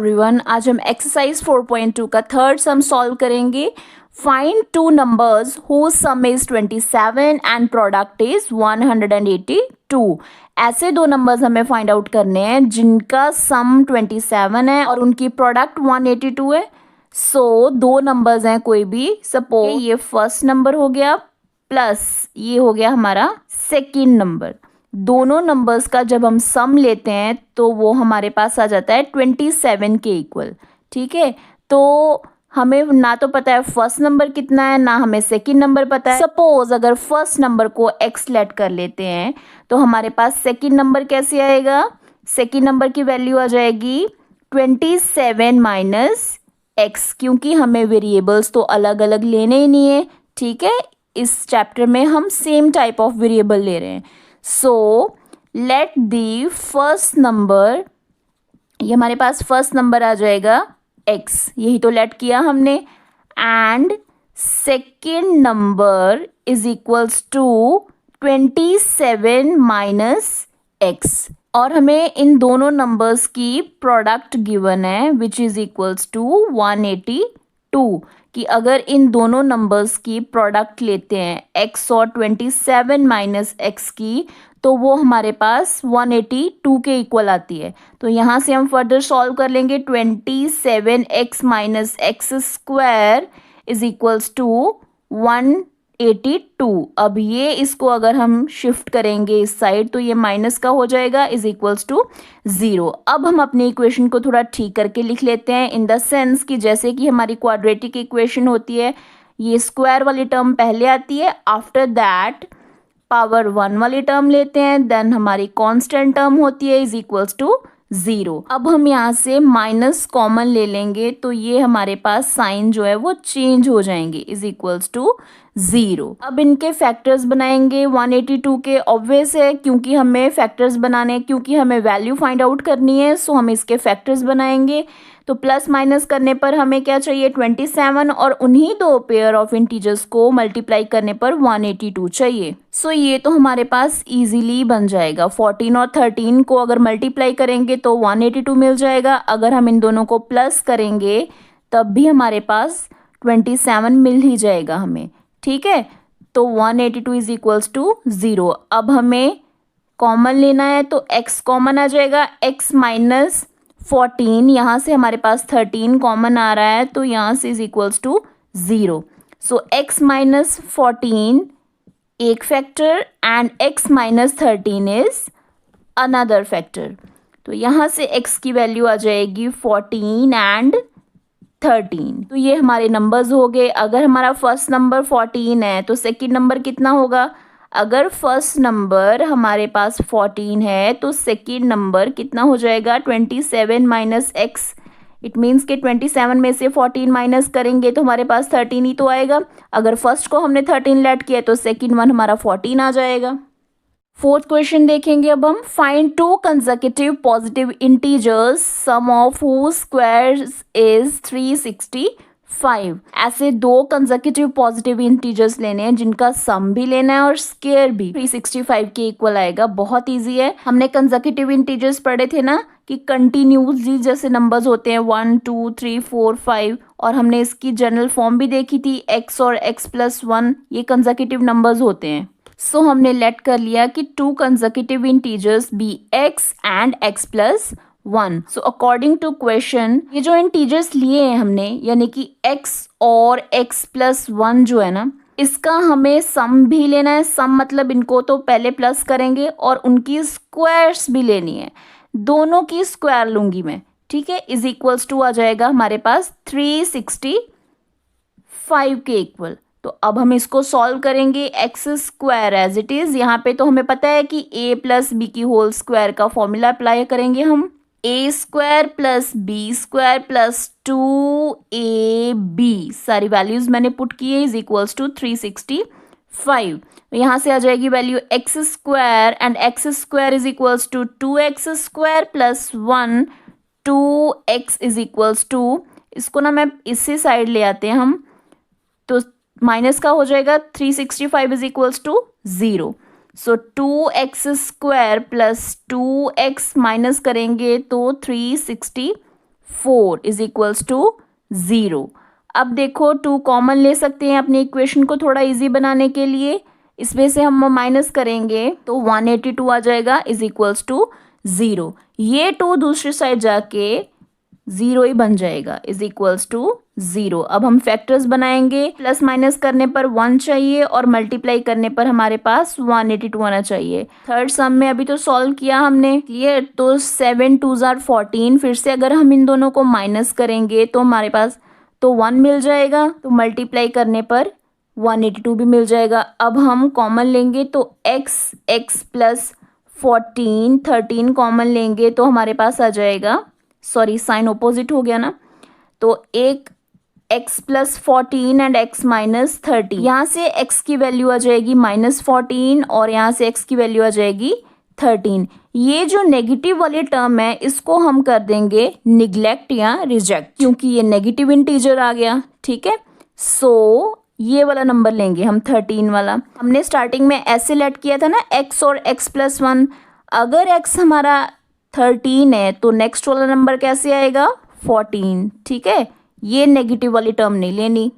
Everyone, आज हम exercise 4.2 का थर्ड सम सॉल्व करेंगे। Find two numbers whose sum is 27 and product is 182। ऐसे दो नंबर्स हमें फाइंड आउट करने हैं जिनका सम 27 है और उनकी प्रोडक्ट 182 है। सो दो नंबर्स हैं कोई भी, सपोज ये फर्स्ट नंबर हो गया प्लस ये हो गया हमारा सेकेंड नंबर। दोनों नंबर्स का जब हम सम लेते हैं तो वो हमारे पास आ जाता है 27 के इक्वल। ठीक है, तो हमें ना तो पता है फर्स्ट नंबर कितना है, ना हमें सेकंड नंबर पता है। सपोज अगर फर्स्ट नंबर को x लेट कर लेते हैं तो हमारे पास सेकंड नंबर कैसे आएगा। सेकंड नंबर की वैल्यू आ जाएगी 27 माइनस x, क्योंकि हमें वेरिएबल्स तो अलग अलग लेने ही नहीं है। ठीक है, इस चैप्टर में हम सेम टाइप ऑफ वेरिएबल ले रहे हैं। So let the first number, ये हमारे पास फर्स्ट नंबर आ जाएगा x, यही तो लेट किया हमने, and second number is equals to 27 minus x, और हमें इन दोनों नंबर्स की प्रोडक्ट गिवन है विच इज इक्वल्स टू 182, कि अगर इन दोनों नंबर्स की प्रोडक्ट लेते हैं x और 27 माइनस x की, तो वो हमारे पास 182 के इक्वल आती है। तो यहाँ से हम फर्दर सॉल्व कर लेंगे। 27x minus x square is equals to 182। अब ये इसको अगर हम शिफ्ट करेंगे इस साइड तो ये माइनस का हो जाएगा, इज इक्वल्स टू 0। अब हम अपनी इक्वेशन को थोड़ा ठीक करके लिख लेते हैं, इन द सेंस कि जैसे कि हमारी क्वाड्रेटिक इक्वेशन होती है, ये स्क्वायर वाली टर्म पहले आती है, आफ्टर दैट पावर 1 वाली टर्म लेते हैं, देन हमारी कांस्टेंट टर्म होती है इज इक्वल्स टू 0। अब हम यहाँ से माइनस कॉमन ले लेंगे तो ये हमारे पास साइन जो है वो चेंज हो जाएंगे, इज इक्वल्स टू 0। अब इनके फैक्टर्स बनाएंगे 182 के। ऑब्वियस है क्योंकि हमें फैक्टर्स बनाने हैं, क्योंकि हमें वैल्यू फाइंड आउट करनी है, सो हम इसके फैक्टर्स बनाएंगे। तो प्लस माइनस करने पर हमें क्या चाहिए 27, और उन्हीं दो पेयर ऑफ इंटीजर्स को मल्टीप्लाई करने पर 182 चाहिए। सो ये तो हमारे पास इजीली बन जाएगा। 14 और 13 को अगर मल्टीप्लाई करेंगे तो 182 मिल जाएगा। अगर हम इन दोनों को प्लस करेंगे तब भी हमारे पास 27 मिल ही जाएगा हमें। ठीक है, तो 182 इज इक्वल्स टू 0। अब हमें कॉमन लेना है तो x कॉमन आ जाएगा, x माइनस 14, यहाँ से हमारे पास 13 कॉमन आ रहा है तो यहाँ से is equals to 0। So x minus 14 एक factor and x minus 13 is another factor. तो यहाँ से x की वैल्यू आ जाएगी 14 एंड 13। तो ये हमारे नंबर्स हो गए। अगर हमारा फर्स्ट नंबर 14 है तो सेकंड नंबर कितना होगा। अगर फर्स्ट नंबर हमारे पास 14 है तो सेकंड नंबर कितना हो जाएगा 27 माइनस एक्स। इट मीन्स कि 27 में से 14 माइनस करेंगे तो हमारे पास 13 ही तो आएगा। अगर फर्स्ट को हमने 13 लेट किया तो सेकंड वन हमारा 14 आ जाएगा। फोर्थ क्वेश्चन देखेंगे अब हम। Find two consecutive positive integers sum of whose squares is 365। ऐसे दो कंसेक्यूटिव पॉजिटिव इंटीजर्स लेने हैं जिनका सम भी लेना है और स्क्वायर भी 365 के इक्वल आएगा। बहुत इजी है। हमने कंसेक्यूटिव इंटीजर्स पढ़े थे ना कि कंटिन्यूसली जैसे नंबर्स होते हैं 1 2 3 4 5, और हमने इसकी जनरल फॉर्म भी देखी थी x और x+1, ये कंसेक्यूटिव नंबर्स होते हैं। सो हमने लेट कर लिया कि two consecutive integers be x and x+1। So according to question ये जो इंटीजर्स लिए हैं हमने, यानी कि x और x+1 जो है ना, इसका हमें सम भी लेना है। सम मतलब इनको तो पहले प्लस करेंगे और उनकी स्क्वायर्स भी लेनी है। दोनों की स्क्वायर लूंगी मैं। ठीक है, इज इक्वल्स टू आ जाएगा हमारे पास 365 के इक्वल। तो अब हम इसको सॉल्व करेंगे। X square as it is, यहाँ पे तो हमें पता है कि a प्लस बी की होल स्क्वायर का फॉर्मूला अप्लाई करेंगे हम। a square plus B square plus 2ab, सारी वैल्यूज मैंने पुट की है, इज इक्वल्स टू 365। यहाँ से आ जाएगी value x square and x square is equals to 2x square plus 1, 2x is equals to, इसको ना मैं इसी साइड ले आते हैं हम, तो माइनस का हो जाएगा 365 is equals to 0। So 2x square plus 2x minus करेंगे तो 365 4 इज इक्वल्स टू 0। अब देखो 2 कॉमन ले सकते हैं अपनी इक्वेशन को थोड़ा इजी बनाने के लिए। इसमें से हम माइनस करेंगे तो 182 आ जाएगा इज इक्वल्स टू 0। ये 2 दूसरी साइड जाके 0 ही बन जाएगा इज इक्वल्स टू 0। अब हम फैक्टर्स बनाएंगे, प्लस माइनस करने पर 1 चाहिए और मल्टीप्लाई करने पर हमारे पास 182 आना चाहिए। थर्ड सम में अभी तो सॉल्व किया हमने, क्लियर। तो 7 2s are 14। फिर से अगर हम इन दोनों को माइनस करेंगे तो हमारे पास तो 1 मिल जाएगा, तो मल्टीप्लाई करने पर 182 भी मिल जाएगा। अब हम कॉमन लेंगे तो x प्लस 14 13 कॉमन लेंगे तो हमारे पास आ जाएगा, सॉरी साइन ऑपोजिट हो गया ना, तो एक x plus 14 and x minus 30। यहाँ से x की वैल्यू आ जाएगी -14 और यहाँ से x की वैल्यू आ जाएगी 13। ये जो नेगेटिव वाली टर्म है इसको हम कर देंगे निग्लेक्ट या रिजेक्ट, क्योंकि ये नेगेटिव इंटीजर आ गया, ठीक है। सो ये वाला नंबर लेंगे हम 13 वाला। हमने स्टार्टिंग में ऐसे लेट किया था ना x और x प्लस 1। अगर x हमारा 13 है तो नेक्स्ट वाला नंबर कैसे आएगा 14, ठीक है। ये नेगेटिव वाली टर्म नहीं लेनी,